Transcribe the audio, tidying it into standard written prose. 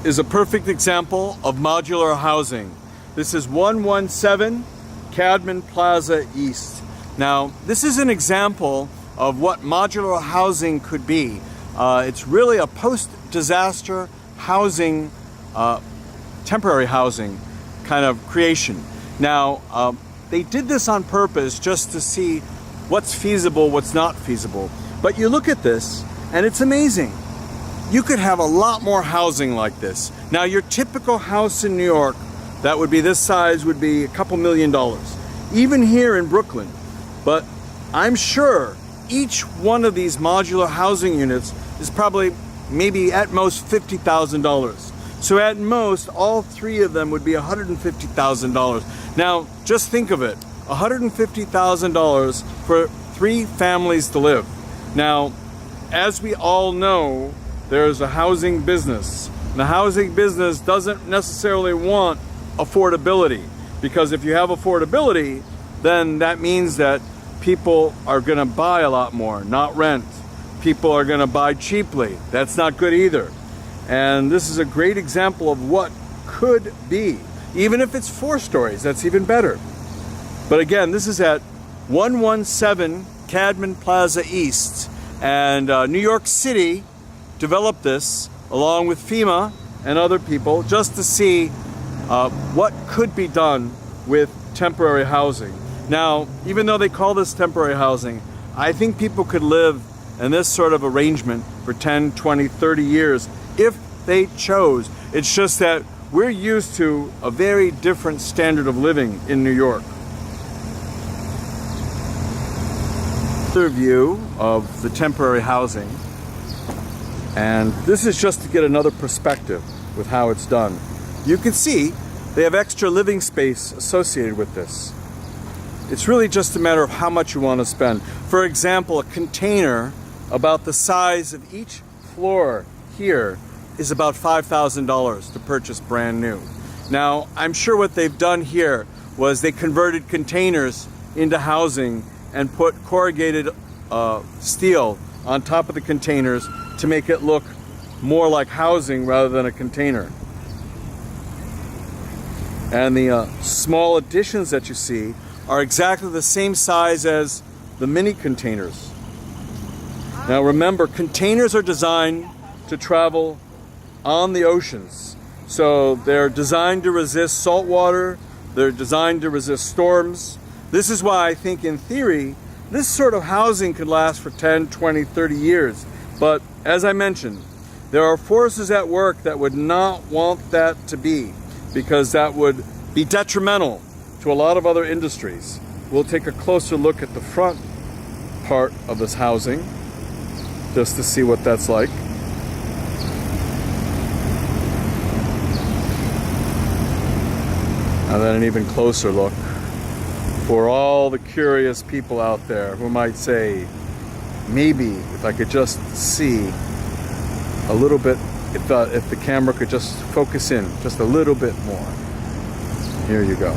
is a perfect example of modular housing. This is 117 Cadman Plaza East. Now, this is an example of what modular housing could be. It's really a post-disaster housing, temporary housing kind of creation. Now, they did this on purpose just to see what's feasible, what's not feasible. But you look at this, and it's amazing. You could have a lot more housing like this. Now, your typical house in New York that would be this size would be a couple $1 million, even here in Brooklyn. But I'm sure each one of these modular housing units is probably maybe at most $50,000. So at most, all three of them would be $150,000. Now, just think of it, $150,000 for 3 families to live. Now, as we all know, there's a housing business. The housing business doesn't necessarily want affordability, because if you have affordability, then that means that people are going to buy a lot more, not rent. People are going to buy cheaply. That's not good either. And this is a great example of what could be. Even if it's 4 stories, that's even better. But again, this is at 117 Cadman Plaza East, and New York City developed this along with FEMA and other people just to see what could be done with temporary housing. Now, even though they call this temporary housing, I think people could live in this sort of arrangement for 10, 20, 30 years if they chose. It's just that we're used to a very different standard of living in New York. Another view of the temporary housing, and this is just to get another perspective with how it's done. You can see they have extra living space associated with this. It's really just a matter of how much you want to spend. For example, a container about the size of each floor here is about $5,000 to purchase brand new. Now, I'm sure what they've done here was they converted containers into housing and put corrugated steel on top of the containers to make it look more like housing rather than a container. And the small additions that you see are exactly the same size as the mini containers. Now remember, containers are designed to travel on the oceans. So they're designed to resist salt water, they're designed to resist storms. This is why I think in theory, this sort of housing could last for 10, 20, 30 years. But as I mentioned, there are forces at work that would not want that to be, because that would be detrimental to a lot of other industries. We'll take a closer look at the front part of this housing just to see what that's like. And then an even closer look for all the curious people out there who might say, maybe if I could just see a little bit, if the camera could just focus in just a little bit more. Here you go.